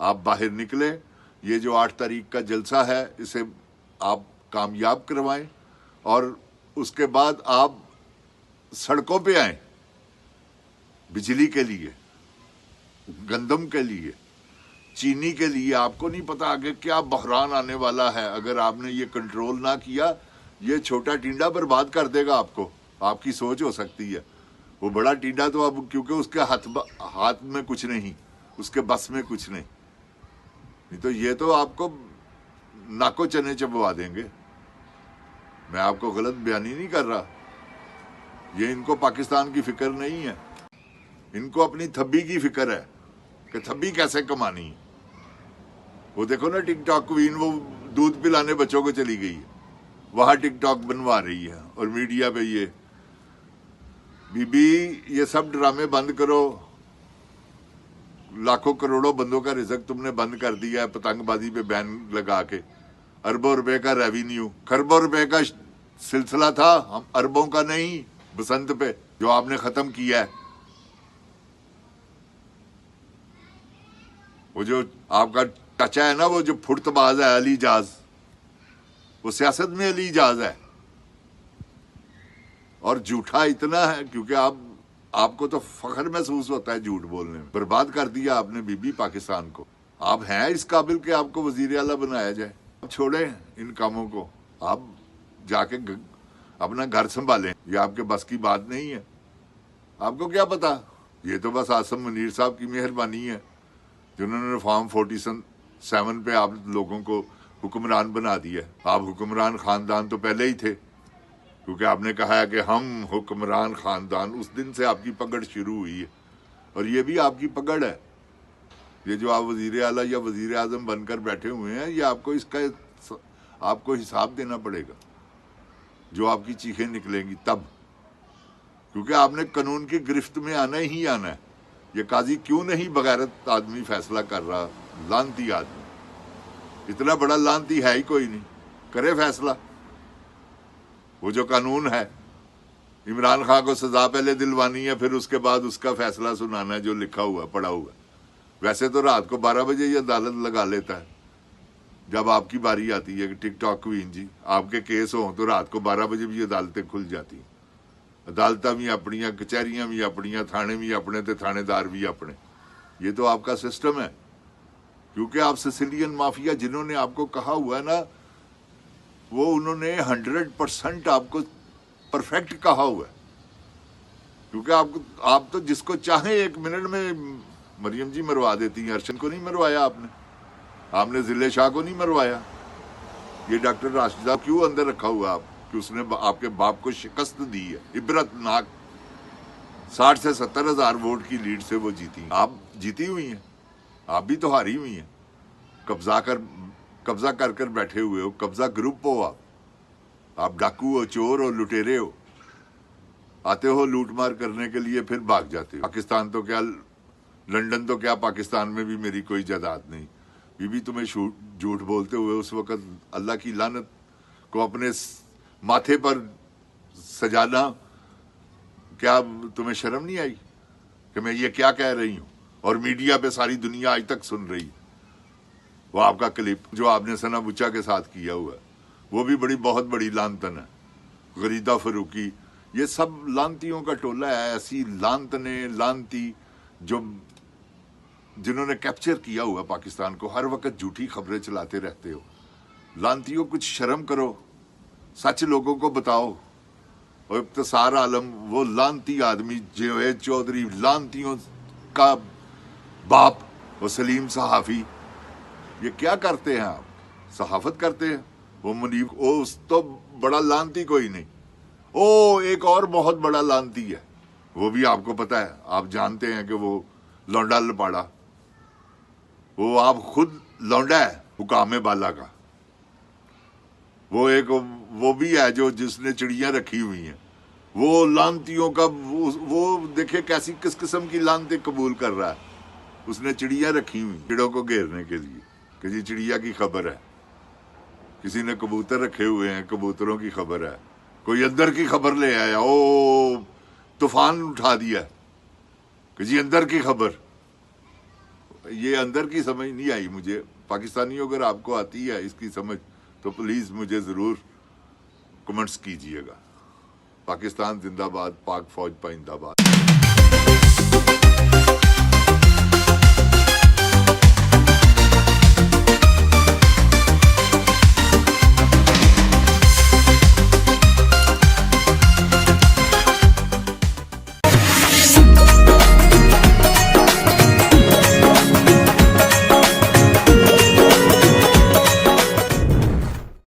آپ باہر نکلیں, یہ جو 8 تاریخ کا جلسہ ہے اسے آپ کامیاب کروائیں, اور اس کے بعد آپ سڑکوں پہ آئیں بجلی کے لیے, گندم کے لیے, چینی کے لیے. آپ کو نہیں پتا آگے کیا بحران آنے والا ہے. اگر آپ نے یہ کنٹرول نہ کیا, یہ چھوٹا ٹینڈا برباد کر دے گا آپ کو. آپ کی سوچ ہو سکتی ہے, وہ بڑا ٹینڈا تو اب کیونکہ اس کے ہاتھ میں کچھ نہیں, اس کے بس میں کچھ نہیں تو یہ تو آپ کو ناکو چنے چبوا دیں گے. میں آپ کو غلط بیانی نہیں کر رہا. یہ ان کو پاکستان کی فکر نہیں ہے, ان کو اپنی تھبی کی فکر ہے کہ تھبی کیسے کمانی ہے. وہ دیکھو نا ٹک ٹاک کوئین, وہ دودھ پلانے بچوں کو چلی گئی ہے, وہاں ٹک ٹاک بنوا رہی ہے, اور میڈیا پہ یہ بی بی یہ سب ڈرامے بند کرو. لاکھوں کروڑوں بندوں کا رزق تم نے بند کر دیا ہے پتنگ بازی پہ بین لگا کے. اربوں روپے کا ریونیو, خربوں روپے کا سلسلہ تھا, ہم اربوں کا نہیں, بسنت پہ جو آپ نے ختم کیا ہے. وہ جو آپ کا ٹچا ہے نا, وہ جو پھٹ باز ہے علی جاز, وہ سیاست میں علی جاز ہے, اور جھوٹا اتنا ہے کیونکہ آپ کو تو فخر محسوس ہوتا ہے جھوٹ بولنے میں. برباد کر دیا آپ نے بی بی پاکستان کو. آپ ہیں اس قابل کہ آپ کو وزیر اعلیٰ بنایا جائے. آپ چھوڑیں ان کاموں کو, آپ جا کے اپنا گھر سنبھالیں. یہ آپ کے بس کی بات نہیں ہے. آپ کو کیا پتا, یہ تو بس عاصم منیر صاحب کی مہربانی ہے جنہوں نے فارم 47 پہ آپ لوگوں کو حکمران بنا دیا. آپ حکمران خاندان تو پہلے ہی تھے, کیونکہ آپ نے کہا ہے کہ ہم حکمران خاندان. اس دن سے آپ کی پکڑ شروع ہوئی ہے, اور یہ بھی آپ کی پکڑ ہے. یہ جو آپ وزیر اعلیٰ یا وزیر اعظم بن کر بیٹھے ہوئے ہیں, یہ آپ کو اس کا آپ کو حساب دینا پڑے گا جو آپ کی چیخیں نکلیں گی تب, کیونکہ آپ نے قانون کی گرفت میں آنا ہی آنا ہے. یہ قاضی کیوں نہیں بغیرت آدمی فیصلہ کر رہا, لانتی آدمی, اتنا بڑا لانتی ہے ہی کوئی نہیں, کرے فیصلہ. وہ جو قانون ہے, عمران خان کو سزا پہلے دلوانی ہے, پھر اس کے بعد اس کا فیصلہ سنانا ہے جو لکھا ہوا پڑا ہوا ہے. ویسے تو رات کو 12 بجے یہ عدالت لگا لیتا ہے جب آپ کی باری آتی ہے کہ ٹک ٹاک کوئین جی آپ کے کیس ہوں تو رات کو 12 بجے بھی عدالتیں کھل جاتی ہیں. عدالتیں بھی اپنیاں, کچہریاں بھی اپنیاں, تھانے بھی اپنے تے تھانے دار بھی اپنے. یہ تو آپ کا سسٹم ہے, کیونکہ آپ سسیلین مافیا جنہوں نے آپ کو کہا ہوا ہے نا, وہ انہوں نے 100% آپ کو پرفیکٹ کہا ہوا ہے. کیونکہ آپ تو جس کو چاہیں 1 منٹ میں مریم جی مروا دیتی ہیں. ارشن کو نہیں مروایا آپ نے, آپ نے ضلع شاہ کو نہیں مروایا. یہ ڈاکٹر راشدہ کیوں اندر رکھا ہوا آپ, کہ اس نے آپ کے باپ کو شکست دی ہے عبرت ناک. 60 سے 70 ہزار ووٹ کی لیڈ سے وہ جیتی. آپ جیتی ہوئی ہیں, آپ بھی تو ہاری ہوئی ہیں. قبضہ کر کر بیٹھے ہوئے ہو, قبضہ گروپ ہو آپ ڈاکو ہو, چور ہو, لٹیرے ہو. آتے ہو لوٹ مار کرنے کے لیے, پھر بھاگ جاتے ہو. پاکستان تو کیا, لنڈن تو کیا, پاکستان میں بھی میری کوئی جائیداد نہیں. بی بی تمہیں جھوٹ بولتے ہوئے اس وقت اللہ کی لعنت کو اپنے ماتھے پر سجانا, کیا تمہیں شرم نہیں آئی کہ میں یہ کیا کہہ رہی ہوں, اور میڈیا پہ ساری دنیا آج تک سن رہی ہے. وہ آپ کا کلپ جو آپ نے ثنا بچا کے ساتھ کیا ہوا ہے, وہ بھی بہت بڑی لانتن ہے. غریدہ فروقی, یہ سب لانتیوں کا ٹولہ ہے. ایسی لانتنے لانتی جنہوں نے کیپچر کیا ہوا پاکستان کو, ہر وقت جھوٹی خبریں چلاتے رہتے ہو. لانتیوں کچھ شرم کرو, سچ لوگوں کو بتاؤ. اور ابتسار عالم وہ لانتی آدمی جاوید چودھری, لانتیوں کا باپ, وہ سلیم صحافی, یہ کیا کرتے ہیں آپ, صحافت کرتے ہیں. وہ منیب, اس تو بڑا لانتی کوئی نہیں. ایک اور بہت بڑا لانتی ہے, وہ بھی آپ کو پتا ہے, آپ جانتے ہیں کہ وہ لونڈا لپاڑا, وہ آپ خود لونڈا ہے حکام بالا کا. وہ بھی ہے جس نے چڑیاں رکھی ہوئی ہیں. وہ لانتیوں کا وہ دیکھے کیسی کس قسم کی لانتیں قبول کر رہا ہے. اس نے چڑیاں رکھی ہوئی چڑوں کو گھیرنے کے لیے کہ جی چڑیا کی خبر ہے. کسی نے کبوتر رکھے ہوئے ہیں, کبوتروں کی خبر ہے. کوئی اندر کی خبر لے آیا, طوفان اٹھا دیا کہ جی اندر کی خبر. یہ اندر کی سمجھ نہیں آئی مجھے. پاکستانیوں اگر آپ کو آتی ہے اس کی سمجھ تو پلیز مجھے ضرور کمنٹس کیجئے گا. پاکستان زندہ باد، پاک فوج پائندہ باد.